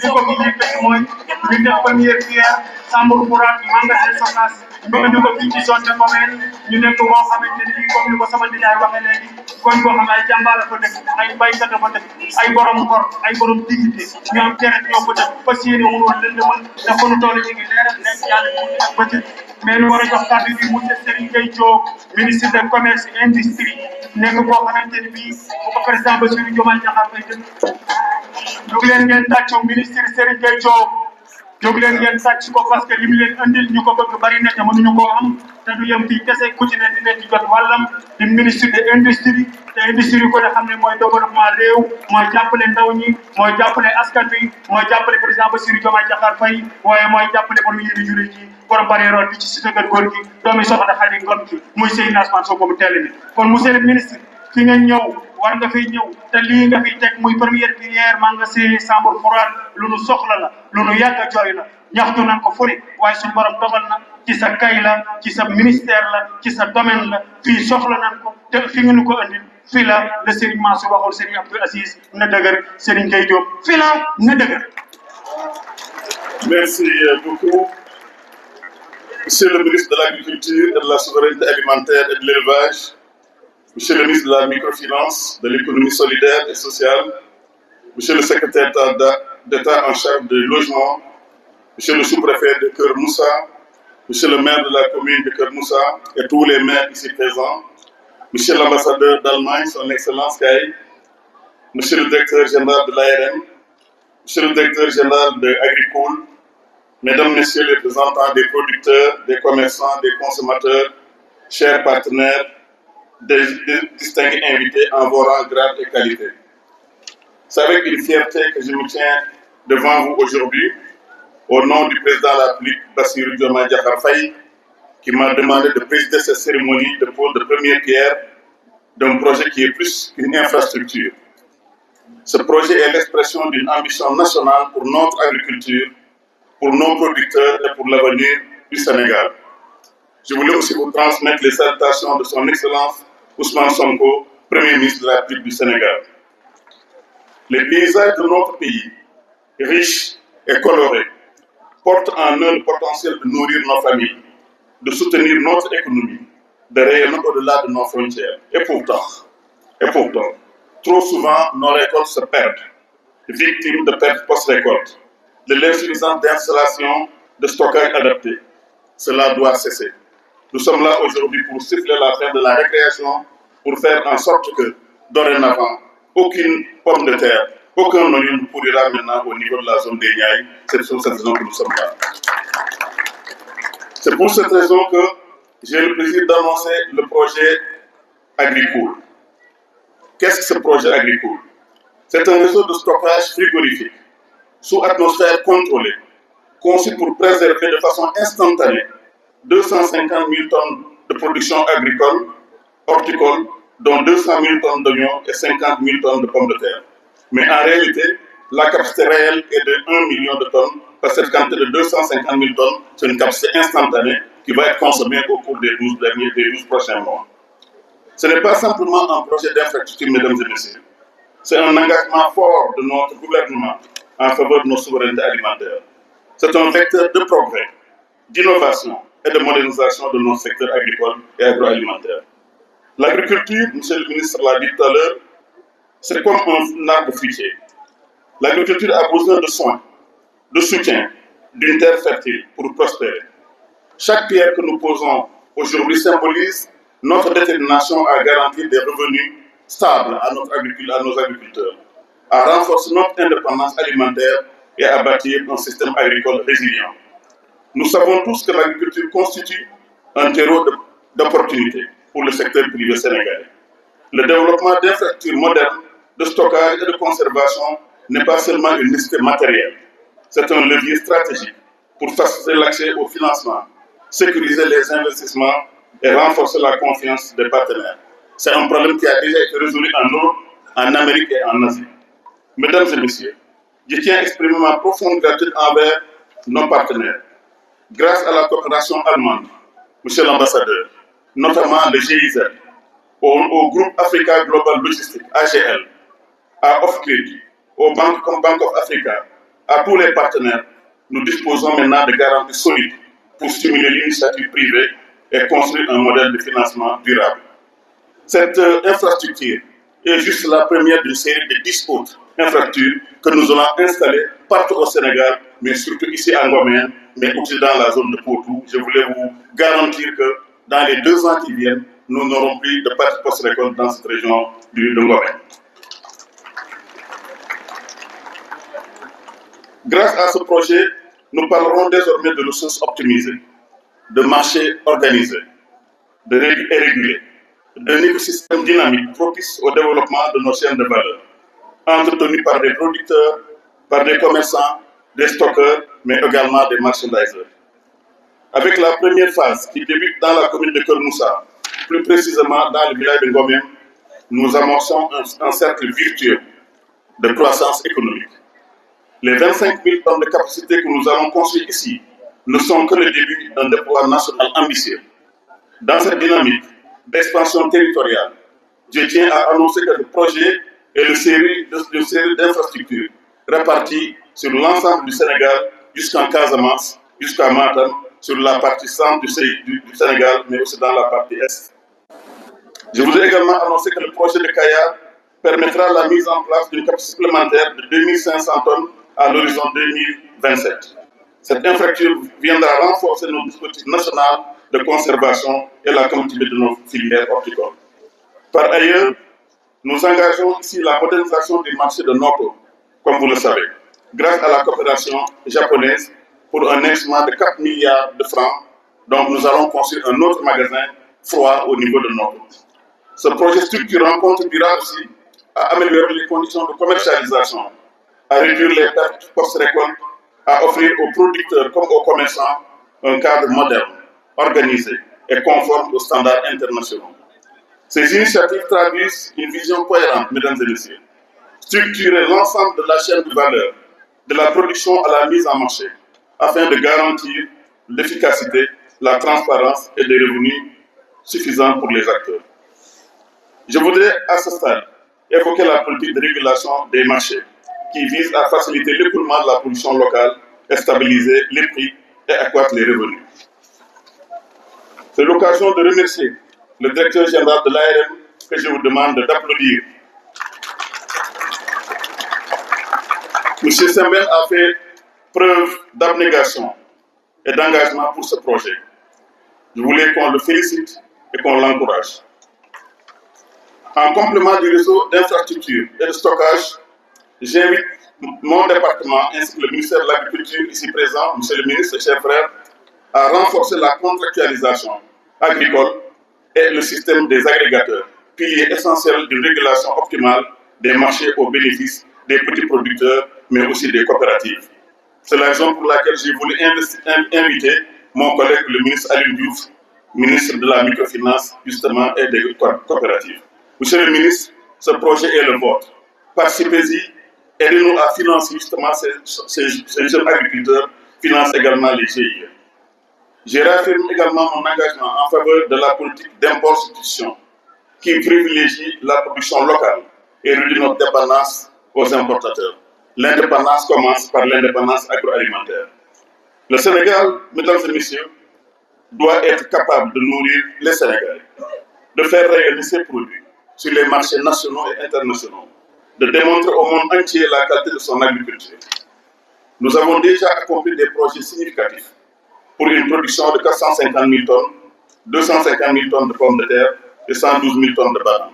li ko fi yëkkati mooy ñu def première pierre Sambour Mourad magasin Sokas ñu indi ko fii ci zone de Momène ñu nekk boo xamante ni comme ni ko sama nijaay waxee léegi koñ boo xam ne ay jàmbaar la fa dëkk ay baykat la fa dëkk ay borom ngor ay borom dignité ñu am deret ñoo fa dëkk fas yéene wu woon lëndëmal ndax fa nu toll ñu ngi leeral nekk yàlla ñu ak bëccëg mais lu war a jox kàddu bi monsieur Serigne Gueye Diop ministre de commerce et industrie nekk boo xamante ni bii bu ko président Bassirou Diomaye Diakhar Faye dëkk jóg leen ngeen tàccu ministre Serigne Gueye Diop jóg leen ngeen tàcc ko parce que li mu leen andil ñu ko bëgg bari na te mënuñu koo am te du yem fii kese ku ci ne dina ci jot wàllam di ministre de industrie te industrie ko ne xam ne mooy développement réew mooy jàppale ndaw ñi mooy jàppale askan wi mooy jàppale président Bassirou Diomaye Diakhar Faye waaye mooy jàppale borom yéen juri ji borom bareeroon bi ci cité kër góor gi doomi soxna Xadi Ngom gi muy Seydina Ousmane Sonko mu teel ni kon monsieur le ministre fi nga ñëw war nga fiy ñëw te lii nga fiy teg muy première pierre magasin Sambour Mourad lu nu soxla la lu nu yàgg a jooy la ñaxtu nañ ko furi waaye suñu borom dogal na ci sa kay la ci sa ministère la ci sa domaine la fii soxla nañ ko te fi nga nu ko andil fii la le Serigne Mansour waxoon Serigne Abdou Aziz na dëgër Serigne Gueye Diop fii la na dëgër. Merci beaucoup. Monsieur le ministre de l'Agriculture et de la Souveraineté alimentaire et de l'Élevage, Monsieur le ministre de la Microfinance, de l'Économie solidaire et sociale, Monsieur le secrétaire d'État en charge du logement, Monsieur le sous-préfet de Keur Moussa, Monsieur le maire de la commune de Keur Moussa et tous les maires ici présents, Monsieur l'ambassadeur d'Allemagne, son Excellence Kay, Monsieur le directeur général de l'ARM, Monsieur le directeur général de Agricool, Mesdames, Messieurs les représentants des producteurs, des commerçants, des consommateurs, chers partenaires, des distingués invités en vos rangs, grades et qualités. C'est avec une fierté que je me tiens devant vous aujourd'hui, au nom du président de la République, Bassirou Diomaye Diakhar Faye, qui m'a demandé de présider cette cérémonie de pose de première pierre d'un projet qui est plus qu'une infrastructure. Ce projet est l'expression d'une ambition nationale pour notre agriculture, pour nos producteurs et pour l'avenir du Sénégal. Je voulais aussi vous transmettre les salutations de son Excellence Ousmane Sonko, Premier ministre de la République du Sénégal. Les paysages de notre pays, riches et colorés, portent en eux le potentiel de nourrir nos familles, de soutenir notre économie, de rayonner au-delà de nos frontières. Et pourtant, trop souvent, nos récoltes se perdent, victimes de pertes post-récolte, de l'insuffisance d'installation de stockage adapté. Cela doit cesser. Nous sommes là aujourd'hui pour siffler la fin de la récréation, pour faire en sorte que, dorénavant, aucune pomme de terre, aucun oignon ne pourrira maintenant au niveau de la zone des Niayes. C'est pour cette raison que nous sommes là. C'est pour cette raison que j'ai le plaisir d'annoncer le projet Agricool. Qu'est-ce que ce projet Agricool? C'est un réseau de stockage frigorifique sous atmosphère contrôlée, conçu pour préserver de façon instantanée 250 000 tonnes de production agricole, horticole, dont 200 000 tonnes d'oignons et 50 000 tonnes de pommes de terre. Mais en réalité, la capacité réelle est de 1 million de tonnes, parce que cette quantité de 250 000 tonnes, c'est une capacité instantanée qui va être consommée au cours des 12 prochains mois. Ce n'est pas simplement un projet d'infrastructure, mesdames et messieurs. C'est un engagement fort de notre gouvernement en faveur de nos souverainetés alimentaires. C'est un vecteur de progrès, d'innovation et de modernisation de nos secteurs agricoles et agroalimentaires. L'agriculture, monsieur le ministre l'a dit tout à l'heure, c'est comme un arbre fruitier. L'agriculture a besoin de soins, de soutien, d'une terre fertile pour prospérer. Chaque pierre que nous posons aujourd'hui symbolise notre détermination à garantir des revenus stables à nos agriculteurs, à renforcer notre indépendance alimentaire et à bâtir un système agricole résilient. Nous savons tous que l'agriculture constitue un terreau d'opportunités pour le secteur privé sénégalais. Le développement d'infrastructures modernes de stockage et de conservation n'est pas seulement une nécessité matérielle, c'est un levier stratégique pour faciliter l'accès au financement, sécuriser les investissements et renforcer la confiance des partenaires. C'est un problème qui a déjà été résolu en Europe, en Amérique et en Asie. Mesdames et messieurs, je tiens à exprimer ma profonde gratitude envers nos partenaires. Grâce à la coopération allemande, monsieur l'ambassadeur, notamment le GIZ, au groupe Africa Global Logistics, AGL, à Offcredit, aux banques comme Bank of Africa, À tous les partenaires, nous disposons maintenant de garanties solides pour stimuler l'initiative privée et construire un modèle de financement durable. Cette infrastructure est juste la première d'une série de 10 autres infrastructures que nous allons installer partout au Sénégal, mais surtout ici à Ngomène, mais aussi dans la zone de Potou. Je voulais vous garantir que dans les 2 ans qui viennent, nous n'aurons plus de parties post-récolte dans cette région de Ngomène. Grâce à ce projet, nous parlerons désormais de ressources optimisées, de marchés organisés, de régulés, d'un écosystème dynamique propice au développement de nos chaînes de valeur, entretenues par des producteurs, par des commerçants, des stockeurs, mais également des merchandisers. Avec la première phase qui débute dans la commune de Kermoussa, plus précisément dans le village de Ngomène, nous amorçons un cercle virtueux de croissance économique. Les 25 000 tonnes de capacité que nous allons construire ici ne sont que le début d'un déploiement national ambitieux. Dans cette dynamique d'expansion territoriale, je tiens à annoncer que le projet est une série d'infrastructures réparties sur l'ensemble du Sénégal jusqu'en Casamance, jusqu'à Matam, sur la partie centre du Sénégal, mais aussi dans la partie est. Je voudrais également annoncer que le projet de Kaya permettra la mise en place d'une capacité supplémentaire de 2500 tonnes à l'horizon 2027. Cette infrastructure viendra renforcer nos dispositifs nationaux de conservation et la continuité de nos filières horticoles. Par ailleurs, nous engageons ici la modernisation du marché de Noto, comme vous le savez, grâce à la coopération japonaise pour un investissement de 4 milliards de francs. Donc nous allons construire un autre magasin froid au niveau de Noto. Ce projet structurant contribuera aussi à améliorer les conditions de commercialisation, à réduire les pertes post-récolte, à offrir aux producteurs comme aux commerçants un cadre moderne, organisé et conforme aux standards internationaux. Ces initiatives traduisent une vision cohérente, mesdames et messieurs, structurer l'ensemble de la chaîne de valeur, de la production à la mise en marché, afin de garantir l'efficacité, la transparence et des revenus suffisants pour les acteurs. Je voudrais à ce stade évoquer la politique de régulation des marchés qui vise à faciliter l'écoulement de la production locale et stabiliser les prix et accroître les revenus. C'est l'occasion de remercier le directeur général de l'ARM que je vous demande d'applaudir. M. Sembène a fait preuve d'abnégation et d'engagement pour ce projet. Je voulais qu'on le félicite et qu'on l'encourage. En complément du réseau d'infrastructures et de stockage, j'invite mon département ainsi que le ministère de l'Agriculture ici présent, Monsieur le ministre et chers frères, à renforcer la contractualisation agricole et le système des agrégateurs, pilier essentiel d'une régulation optimale des marchés au bénéfice des petits producteurs, mais aussi des coopératives. C'est la raison pour laquelle j'ai voulu inviter mon collègue, le ministre Alioune Diouf, ministre de la microfinance, justement, et des coopératives. Monsieur le ministre, ce projet est le vôtre. Participez-y, aidez-nous à financer justement ces jeunes agriculteurs, financent également les GIE. Je réaffirme également mon engagement en faveur de la politique d'import-substitution qui privilégie la production locale et réduit notre dépendance aux importateurs. L'indépendance commence par l'indépendance agroalimentaire. Le Sénégal, mesdames et messieurs, doit être capable de nourrir les Sénégalais, de faire rayonner ses produits sur les marchés nationaux et internationaux, de démontrer au monde entier la qualité de son agriculture. Nous avons déjà accompli des projets significatifs pour une production de 450 000 tonnes, 250 000 tonnes de pommes de terre et 112 000 tonnes de bananes.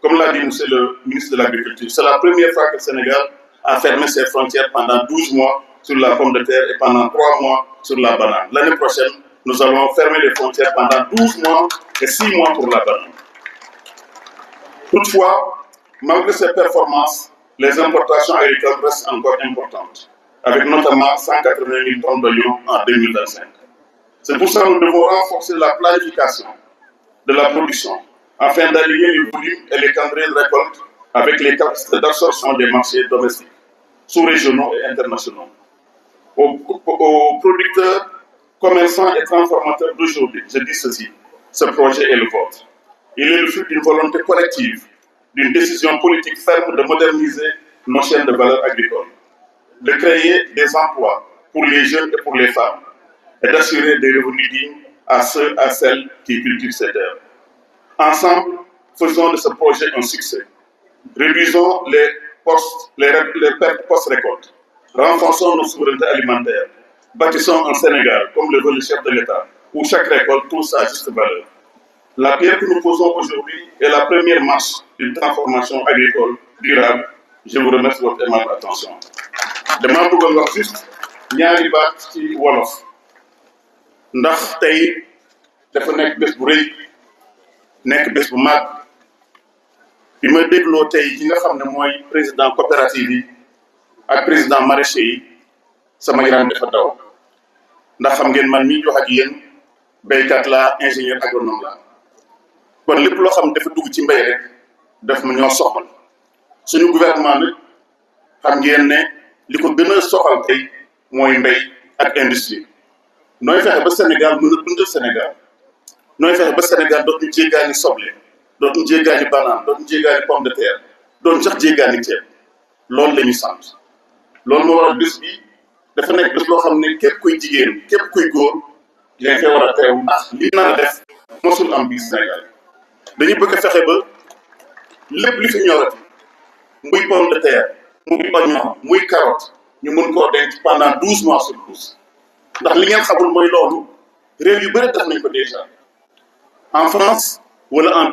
Comme l'a dit M. le ministre de l'Agriculture, c'est la première fois que le Sénégal a fermé ses frontières pendant 12 mois sur la pomme de terre et pendant 3 mois sur la banane. L'année prochaine, nous allons fermer les frontières pendant 12 mois et 6 mois pour la banane. Toutefois, malgré ces performances, les importations agricoles restent encore importantes, avec notamment 180 000 tonnes d'oignons en 2025. C'est pour ça que nous devons renforcer la planification de la production, afin d'aligner les volumes et les calendriers de récolte avec les capacités d'absorption des marchés domestiques, sous-régionaux et internationaux. Aux producteurs, commerçants et transformateurs d'aujourd'hui, je dis ceci, ce projet est le vôtre. Il est le fruit d'une volonté collective, d'une décision politique ferme de moderniser nos chaînes de valeur agricoles. de créer des emplois pour les jeunes et pour les femmes et d'assurer des revenus dignes à ceux et celles qui cultivent ces terres. Ensemble, faisons de ce projet un succès. Réduisons les pertes post-récolte. Renforçons nos souverainetés alimentaires. Bâtissons un Sénégal, comme le veut le chef de l'État, où chaque récolte trouve sa juste valeur. La pierre que nous posons aujourd'hui est la première marche d'une transformation agricole durable. Je vous remercie de votre aimable attention. Dama bëggoon wax juste ñaari baat ci wolof ndax tey dafa nekk bés bu rëy nekk bés bu mag bi ma dégloo tey ki nga xam ne mooy président coopérative yi ak président maraîcher yi sama yaram dafa daw ndax xam ngeen man mii wax ak yéen béykat la ingénieur agronome la kon lépp loo xam ne dafa dugg ci mbéy rek daf ma ñoo soxal suñu gouvernement nag xam ngeen ne li ko gën a soxal tey mooy mbéy ak industrie nooy fexe ba Sénégal mën a dundal Sénégal nooy fexe ba Sénégal dootuñu jéggaani soble dootuñu jéggaani banane dootuñu jéggaani pomme de terre doon sax jéggaani ceeb loolu la ñu sant loolu moo waral bés bi dafa nekk bés loo xam ne képp kuy jigéen képp kuy góor yaa ngi koy war a teew ndax li nar a def mosul am biir Sénégal dañuy bëgg a fexe ba lépp li fi ñorati muy pomme de terre muy oignon muy carotte ñu mën koo denc pendant 12 mois sur 12 ndax li ngeen xamul mooy loolu réew yu bëri def nañ ko déjà en France wala en